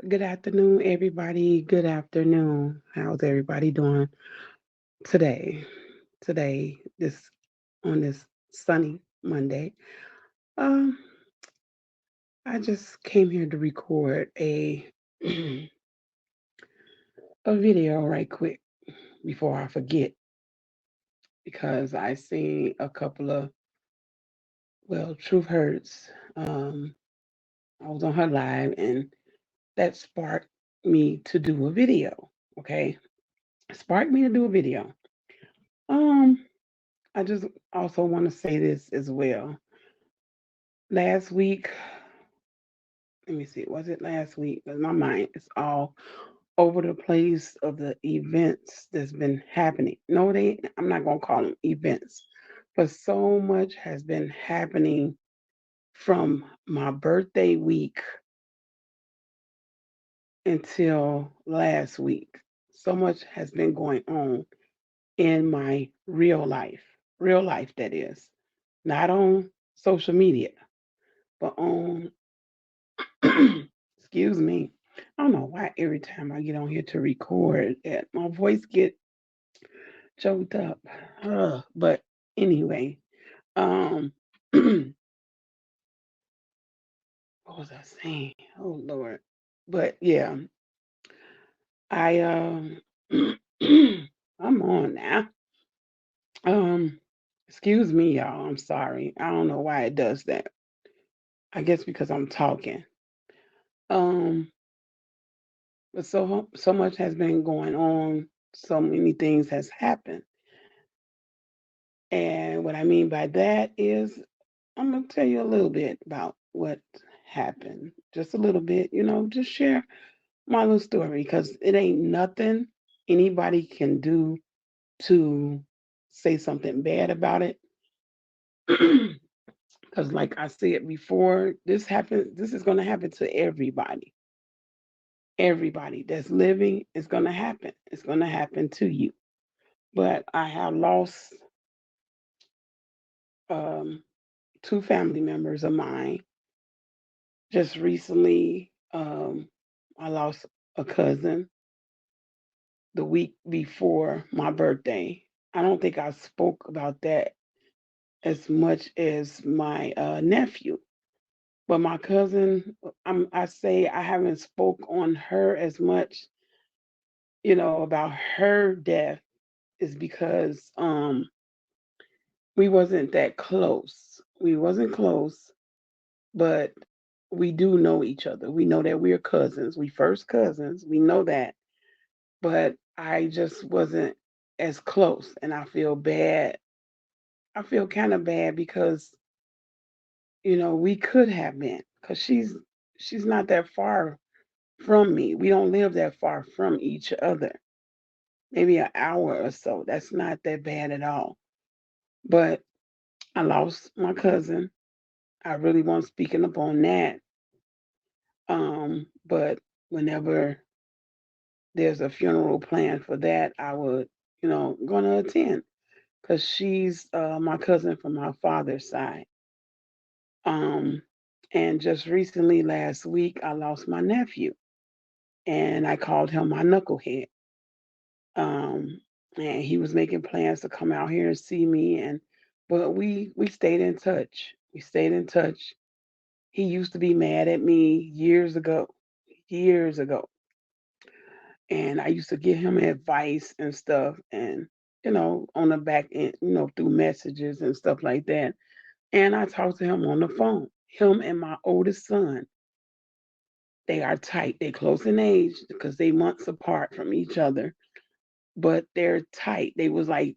Good afternoon, everybody. Good afternoon. How's everybody doing today? Today, this on this sunny Monday. Um, I just came here to record a video right quick before I forget because I seen a couple of truth hurts. I was on her live and that sparked me to do a video. Okay, sparked me to do a video. Um, I just also want to say this as well. Last week, let me see, was it last week? Because my mind is all over the place of the events that's been happening. No, I'm not gonna call them events, but so much has been happening from my birthday week until last week. So much has been going on in my real life that is, not on social media, but on excuse me. I don't know why every time I get on here to record that my voice get choked up. But anyway, um what was I saying? Oh Lord. But yeah, I I'm on now. Um excuse me y'all. I'm sorry. I don't know why it does that. I guess because I'm talking. Um but so much has been going on. So many things has happened. And what I mean by that is, I'm going to tell you a little bit about what happened. Just a little bit, just share my little story because it ain't nothing anybody can do to say something bad about it. Because, like I said before, this is going to happen to everybody. Everybody that's living is going to happen. It's going to happen to you. But I have lost um, two family members of mine just recently. I lost a cousin the week before my birthday. I don't think I spoke about that as much as my nephew, but my cousin, I say I haven't spoke on her as much, about her death is because we wasn't that close. We wasn't close, but we do know each other. We know that we're cousins. We first cousins. We know that. But I just wasn't as close and I feel bad. I feel kind of bad because, we could have been cuz she's not that far from me. We don't live that far from each other. Maybe an hour or so. That's not that bad at all. But I lost my cousin. I really won't speaking up on that. But whenever there's a funeral plan for that, I would, gonna attend because she's my cousin from my father's side. Um, and just recently, last week, I lost my nephew, and I called him my knucklehead. Um, and he was making plans to come out here and see me, and but we stayed in touch. We stayed in touch. He used to be mad at me years ago, and I used to give him advice and stuff, and on the back end, through messages and stuff like that. And I talked to him on the phone. Him and my oldest son, they are tight. They're close in age because they months apart from each other, but they're tight. They was like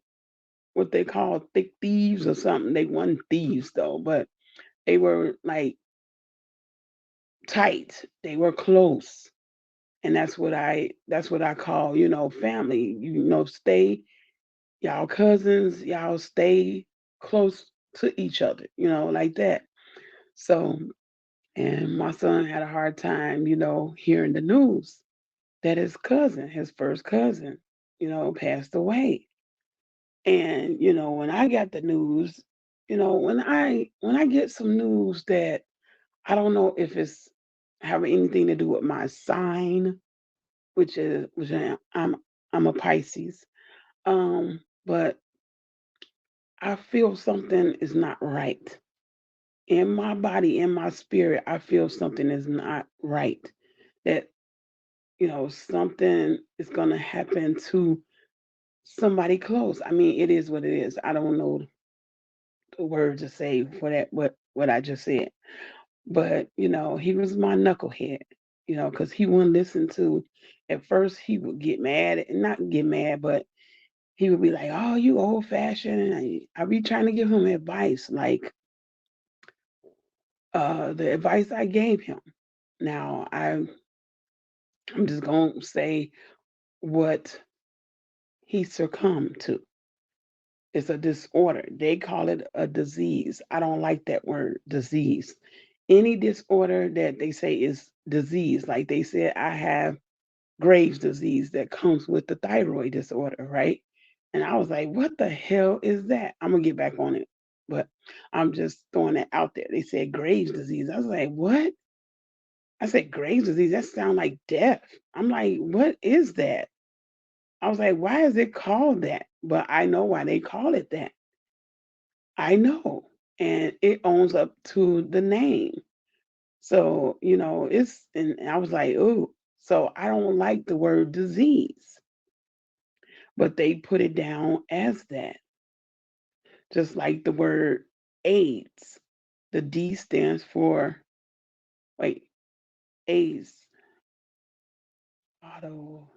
what they call thick thieves or something. They weren't thieves though, but they were like tight. They were close. And that's what I call, family. Stay y'all cousins, y'all stay close to each other, like that. So, and my son had a hard time, hearing the news that his cousin, his first cousin, passed away. And, when I got the news, when I get some news that I don't know if it's have anything to do with my sign, I'm a Pisces. But I feel something is not right in my body, in my spirit. I feel something is not right. That something is gonna happen to somebody close. I mean, it is what it is. I don't know the word to say for that. What I just said. But, he was my knucklehead, because he wouldn't listen to. At first, he would get mad, and not get mad, but he would be like, "Oh, you old fashioned." And I be trying to give him advice, like the advice I gave him. Now, I'm just going to say what he succumbed to. It's a disorder. They call it a disease. I don't like that word, disease. Any disorder that they say is disease, like they said, I have Graves' disease that comes with the thyroid disorder, right? And I was like, what the hell is that? I'm gonna get back on it, but I'm just throwing that out there. They said Graves' disease. I was like, what? I said Graves' disease. That sounds like death. I'm like, what is that? I was like, why is it called that? But I know why they call it that. I know, and it owns up to the name. So and I was like, ooh. So I don't like the word disease, but they put it down as that. Just like the word AIDS. The D stands for, wait, AIDS. Auto.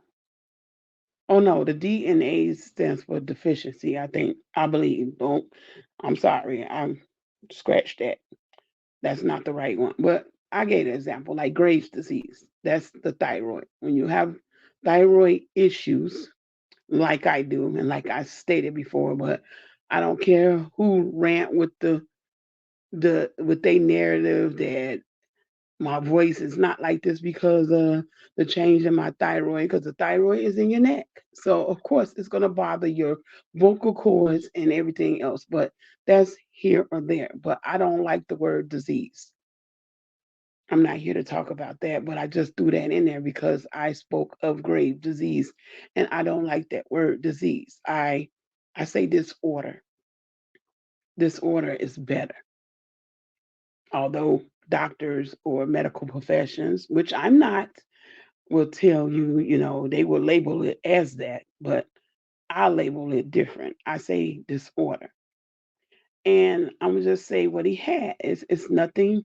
Oh no, the D in AIDS stands for deficiency, I think. I believe. Don't I'm sorry. I'm scratch that. That's not the right one. But I gave an example, like Graves' disease. That's the thyroid. When you have thyroid issues, like I do, and like I stated before, but I don't care who rant with the with their narrative that my voice is not like this because of the change in my thyroid, because the thyroid is in your neck. So of course it's gonna bother your vocal cords and everything else. But that's here or there. But I don't like the word disease. I'm not here to talk about that, but I just threw that in there because I spoke of grave disease, and I don't like that word disease. I say disorder. Disorder is better. Although doctors or medical professions, which I'm not, will tell you, they will label it as that, but I label it different. I say disorder. And I'm gonna just say what he had. It's nothing,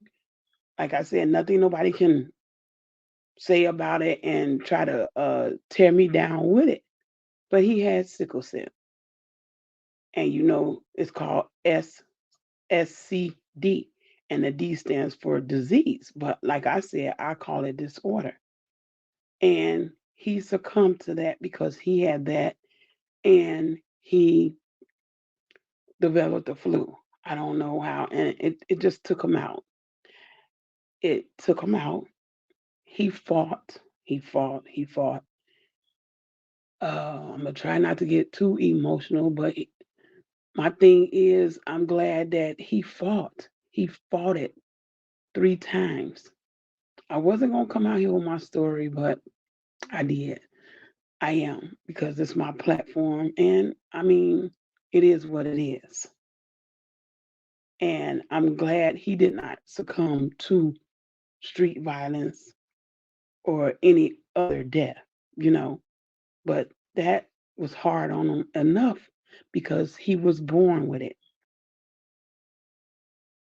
like I said, nothing nobody can say about it and try to tear me down with it. But he had sickle cell, and it's called SCD, and the D stands for disease. But like I said, I call it disorder. And he succumbed to that because he had that, and he developed the flu. I don't know how, and it just took him out. It took him out. He fought. He fought. He fought. I'm gonna try not to get too emotional, but my thing is, I'm glad that he fought. He fought it 3 times. I wasn't gonna come out here with my story, but I did. I am, because it's my platform, and I mean, it is what it is. And I'm glad he did not succumb to street violence or any other death, you know. But that was hard on him enough because he was born with it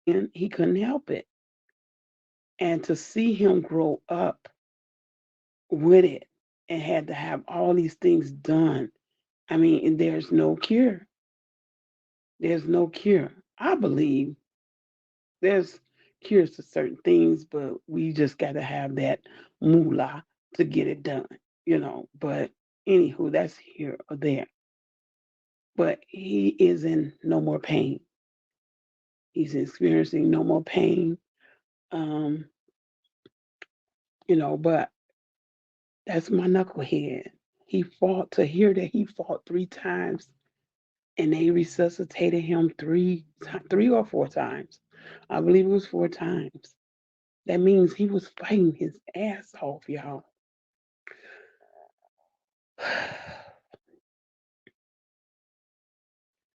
and he couldn't help it. And to see him grow up with it and had to have all these things done, I mean, and there's no cure. There's no cure. I believe there's cures to certain things, but we just got to have that moolah to get it done. But anywho, that's here or there. But he is in no more pain. He's experiencing no more pain. Um, but that's my knucklehead. He fought to hear that he fought 3 times, and they resuscitated him three or 4 times. I believe it was 4 times. That means he was fighting his ass off, y'all.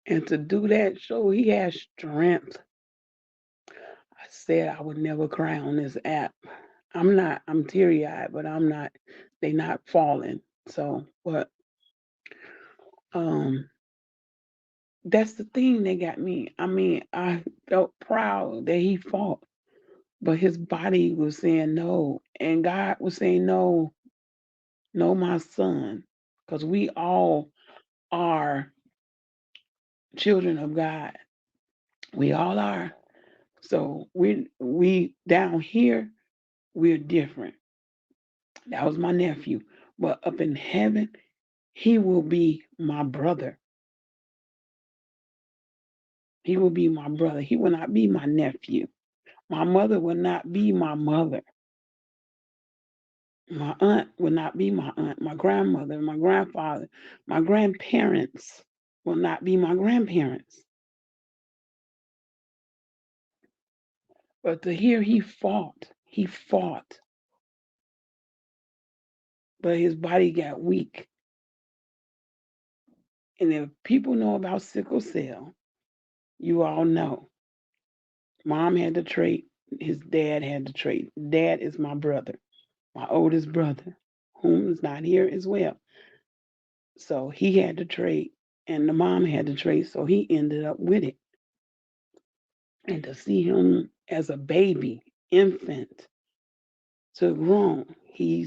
And to do that show, he has strength. I said I would never cry on this app. I'm not, I'm teary eyed, but I'm not, they not falling. So, but, um, that's the thing that got me. I mean, I felt proud that he fought, but his body was saying no. And God was saying, no, no, my son. Because we all are children of God. We all are. So we down here, we're different. That was my nephew. But up in heaven, he will be my brother. He will be my brother. He will not be my nephew. My mother will not be my mother. My aunt will not be my aunt. My grandmother, my grandfather, my grandparents will not be my grandparents. But to hear he fought, but his body got weak. And if people know about sickle cell, you all know. Mom had the trait, his dad had the trait. Dad is my brother, my oldest brother, whom is not here as well. So he had the trait, and the mom had the trait, so he ended up with it. And to see him as a baby, infant, to grown, he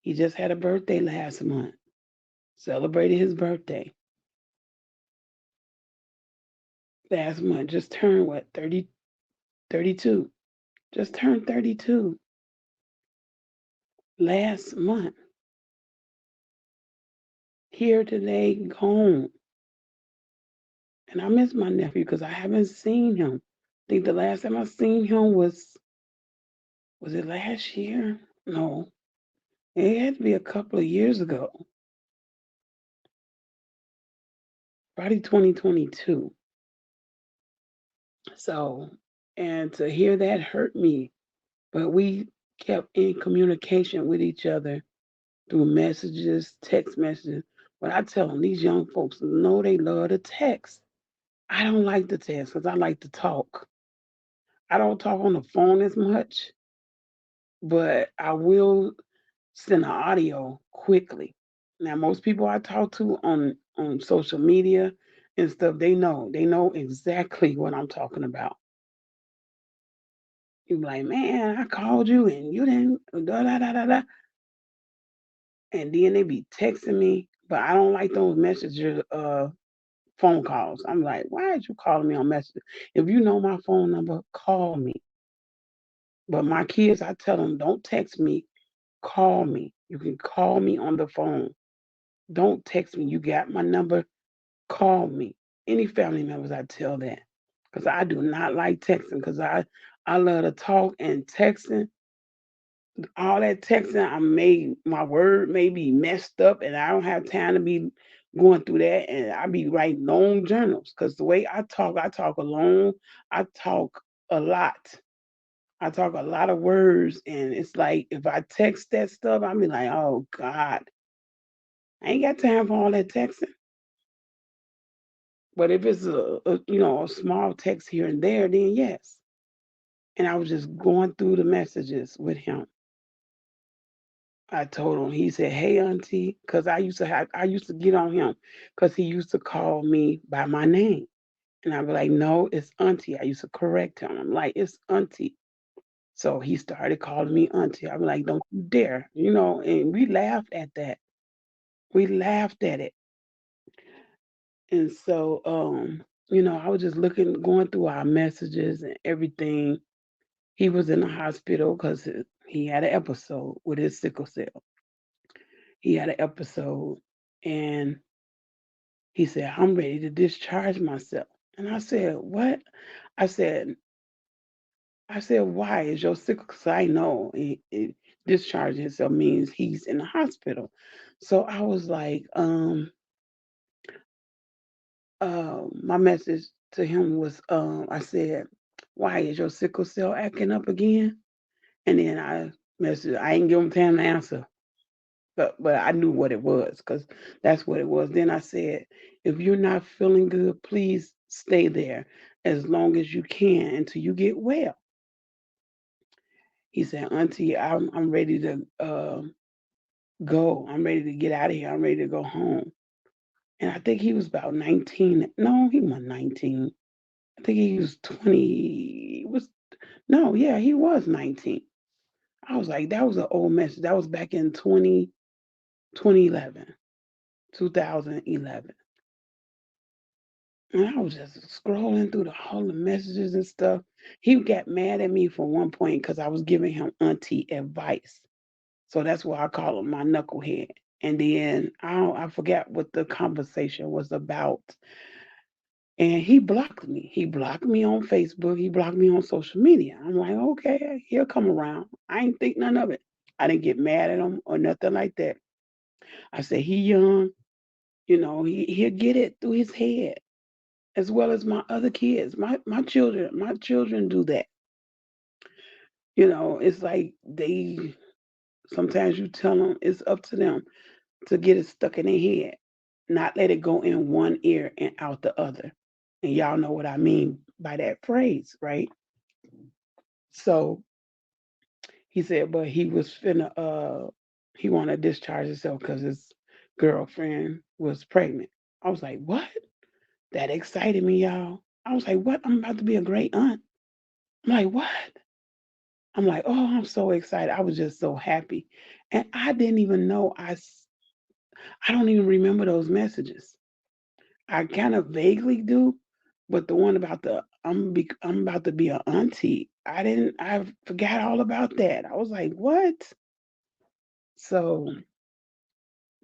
just had a birthday last month. Celebrated his birthday last month. Just turned what, 30, 32. Just turned 32 last month. Here today, gone. And I miss my nephew because I haven't seen him. I think the last time I seen him was it last year? No, it had to be a couple of years ago, probably 2022. So, and to hear that hurt me, but we kept in communication with each other through messages, text messages. But I tell them, these young folks know they love to text. I don't like to text because I like to talk. I don't talk on the phone as much, but I will send an audio quickly. Now, most people I talk to on social media and stuff, they know exactly what I'm talking about. You be like, man, I called you and you didn't da da da da da, and then they be texting me, but I don't like those messages. Phone calls. I'm like, why are you calling me on Messenger? If you know my phone number, call me. But my kids, I tell them, don't text me, call me. You can call me on the phone. Don't text me. You got my number, call me. Any family members, I tell that. Because I do not like texting because I love to talk and texting. All that texting, my word may be messed up and I don't have time to be going through that. And I be writing long journals because the way I talk alone, I talk a lot. I talk a lot of words, and it's like if I text that stuff, I be like, "Oh God, I ain't got time for all that texting." But if it's a small text here and there, then yes. And I was just going through the messages with him. I told him. He said, "Hey, Auntie," because I used to get on him because he used to call me by my name, and I'd be like, "No, it's Auntie." I used to correct him. I'm like, "It's Auntie." So he started calling me Auntie. I'm like, "Don't you dare," And we laughed at that. We laughed at it. And so, I was just going through our messages and everything. He was in the hospital because he had an episode with his sickle cell. He had an episode, and he said, "I'm ready to discharge myself." And I said, "What?" I said, "Why is your sickle?" Because I know discharging himself means he's in the hospital. So I was like, my message to him was, I said, Why is your sickle cell acting up again? And then I ain't give him time to answer. But I knew what it was because that's what it was. Then I said, if you're not feeling good, please stay there as long as you can until you get well. He said, Auntie, I'm ready to go. I'm ready to get out of here. I'm ready to go home. And I think he was about 19. No, he wasn't 19. I think he was 20. Was no, yeah, he was 19. I was like, that was an old message. That was back in 2011, 2011. And I was just scrolling through all the messages and stuff. He got mad at me for one point because I was giving him auntie advice. So that's why I call him my knucklehead. And then I forgot what the conversation was about. And he blocked me. He blocked me on Facebook. He blocked me on social media. I'm like, okay, he'll come around. I ain't think none of it. I didn't get mad at him or nothing like that. I said, he young, he'll get it through his head, as well as my other kids. My children do that. It's like they sometimes you tell them it's up to them to get it stuck in their head, not let it go in one ear and out the other. And y'all know what I mean by that phrase, right? So he said, but he was finna he wanna discharge himself because his girlfriend was pregnant. I was like, what? That excited me, y'all. I was like, what? I'm about to be a great aunt. I'm like, what? I'm like, oh, I'm so excited. I was just so happy. And I didn't even know I don't even remember those messages. I kind of vaguely do, but the one about I'm about to be an auntie, I forgot all about that. I was like, what? So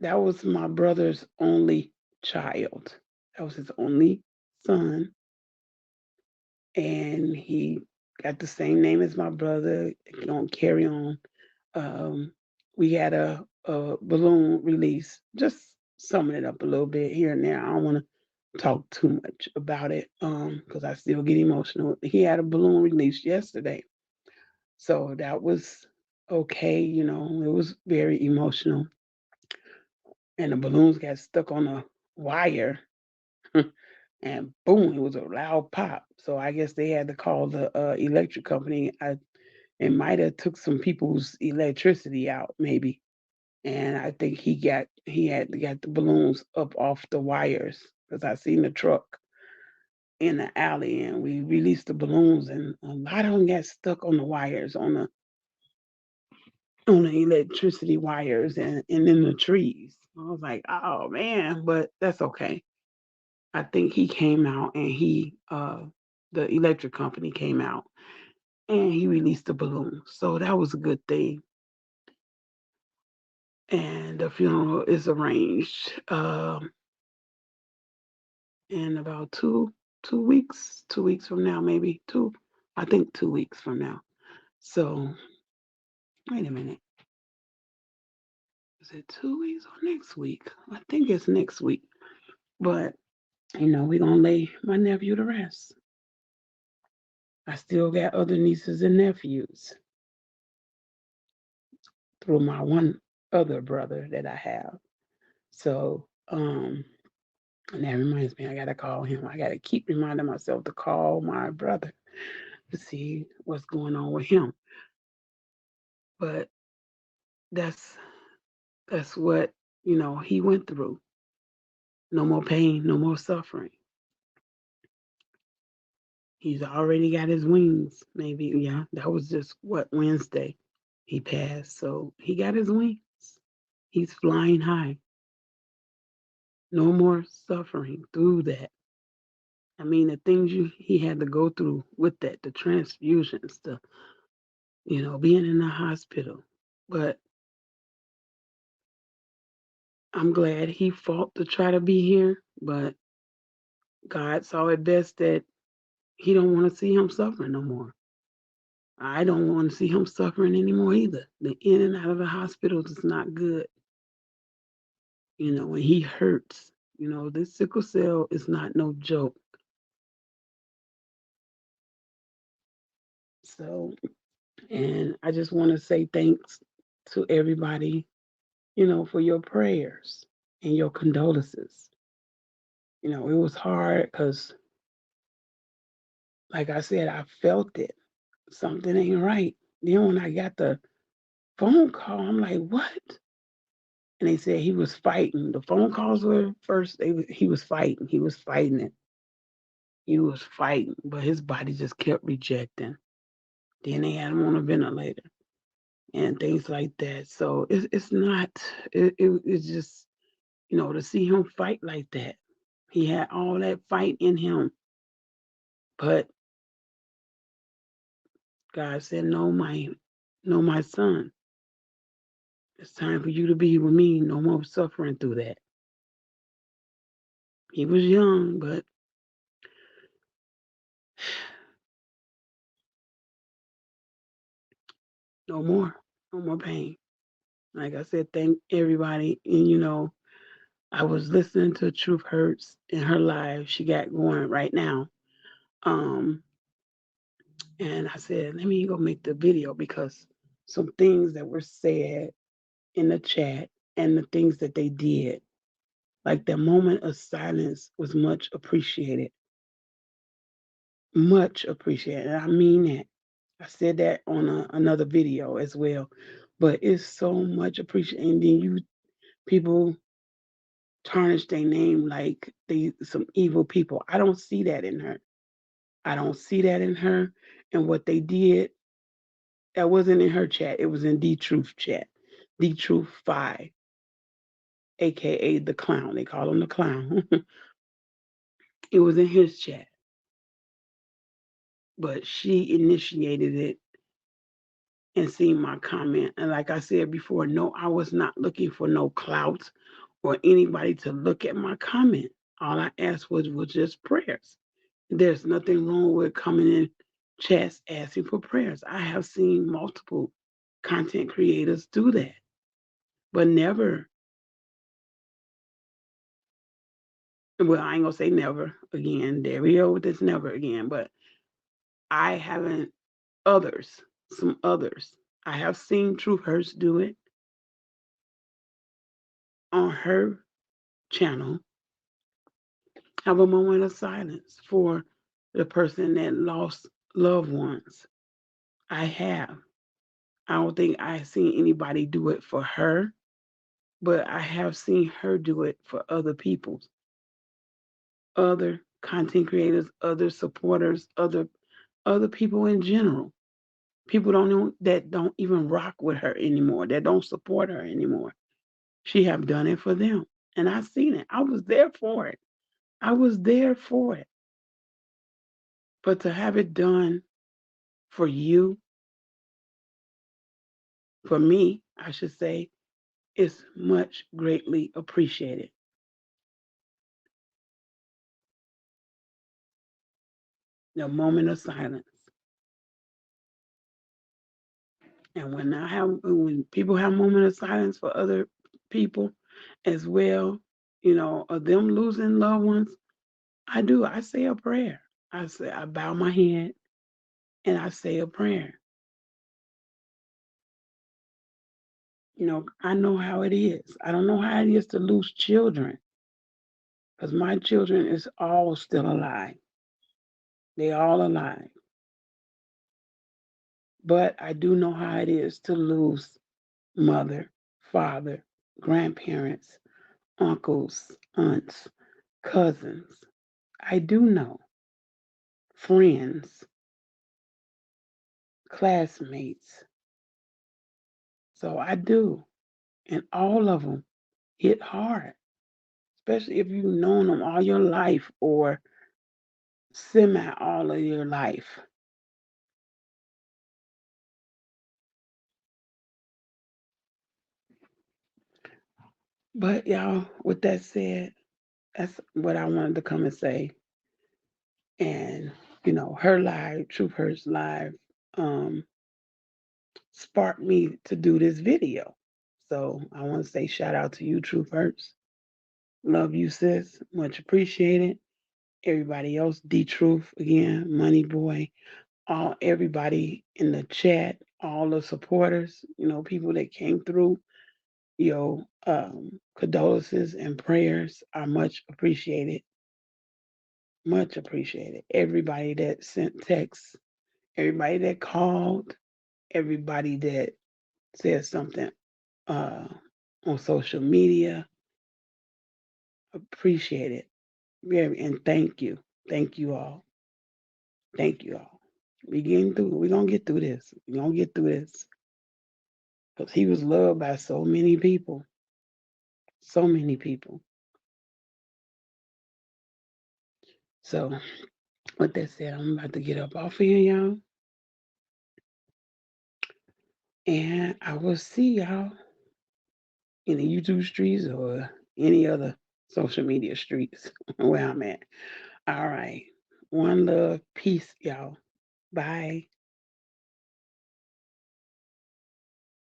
that was my brother's only child. That was his only son, and he got the same name as my brother. Don't carry on. Um, we had a balloon release. Just summing it up a little bit here and there. I don't want to talk too much about it because I still get emotional. He had a balloon release yesterday, so that was okay. It was very emotional, and the balloons got stuck on a wire. And boom, it was a loud pop. So I guess they had to call the electric company. It might have took some people's electricity out, maybe. And I think he had got the balloons up off the wires because I seen the truck in the alley, and we released the balloons, and a lot of them got stuck on the wires on the electricity wires and in the trees. I was like, oh man, but that's okay. I think he came out and the electric company came out and he released the balloon. So that was a good thing. And the funeral is arranged in about 2 weeks from now, maybe two. I think 2 weeks from now. So wait a minute, is it 2 weeks or next week? I think it's next week. But we're gonna lay my nephew to rest. I still got other nieces and nephews through my one other brother that I have. So, and that reminds me, I gotta call him. I gotta keep reminding myself to call my brother to see what's going on with him. But that's that's what he went through. No more pain, no more suffering. He's already got his wings. Maybe, yeah. That was just what Wednesday he passed. So he got his wings. He's flying high. No more suffering through that. I mean, the things he had to go through with that, the transfusions, being in the hospital. But I'm glad he fought to try to be here. But God saw it best that he don't want to see him suffering no more. I don't want to see him suffering anymore either. The in and out of the hospital is not good. When he hurts. This sickle cell is not no joke. So, and I just want to say thanks to everybody, for your prayers and your condolences. It was hard because, like I said, I felt it. Something ain't right. Then when I got the phone call, I'm like, what? And they said he was fighting. The phone calls were first. He was fighting. He was fighting it. He was fighting, but his body just kept rejecting. Then they had him on a ventilator and things like that. So it's not. It's just to see him fight like that. He had all that fight in him, but God said, no, my son. It's time for you to be with me. No more suffering through that. He was young, but no more. No more pain. Like I said, thank everybody. And I was listening to Truth Hurts in her live she got going right now. Um, and I said, let me go make the video because some things that were said in the chat and the things that they did, like the moment of silence was much appreciated. Much appreciated. And I mean that. I said that on another video as well. But it's so much appreciated. And then people tarnish their name like they some evil people. I don't see that in her. I don't see that in her. And what they did, that wasn't in her chat. It was in D Truth chat. D Truth 5, aka the clown. They call him the clown. It was in his chat. But she initiated it and seen my comment. And like I said before, no, I was not looking for no clout or anybody to look at my comment. All I asked was just prayers. There's nothing wrong with coming in chats asking for prayers. I have seen multiple content creators do that, but never, well, I ain't gonna say never again. There we go with this never again, but I haven't others, some others. I have seen Truth Hurts do it on her channel, have a moment of silence for the person that lost loved ones. I have. I don't think I've seen anybody do it for her, but I have seen her do it for other people, other content creators, other supporters, other people in general. People don't know that don't even rock with her anymore, that don't support her anymore. She have done it for them. And I seen it. I was there for it. I was there for it. But to have it done for you, for me, I should say, is much greatly appreciated. The moment of silence. And when people have moment of silence for other people as well, of them losing loved ones, I do. I say a prayer. I bow my head and I say a prayer. I know how it is. I don't know how it is to lose children because my children is all still alive. They all alive. But I do know how it is to lose mother, father, grandparents, uncles, aunts, cousins. I do know friends, classmates. So I do. And all of them hit hard, especially if you've known them all your life or semi all of your life. But y'all, with that said, that's what I wanted to come and say. And, her live, Truth Hurts live, um, sparked me to do this video. So I want to say shout out to you, Truth Hurts. Love you, sis. Much appreciated. Everybody else, D Truth again, Money Boy, all everybody in the chat, all the supporters, people that came through. Your condolences and prayers are much appreciated. Much appreciated. Everybody that sent texts, everybody that called, everybody that said something uh, on social media, appreciate it. Very, and thank you. Thank you all. Thank you all. We getting through. We're gonna get through this. We're gonna get through this. Because he was loved by so many people. So many people. So with that said, I'm about to get up off of here, y'all. And I will see y'all in the YouTube streets or any other social media streets where I'm at. All right. One love. Peace, y'all. Bye.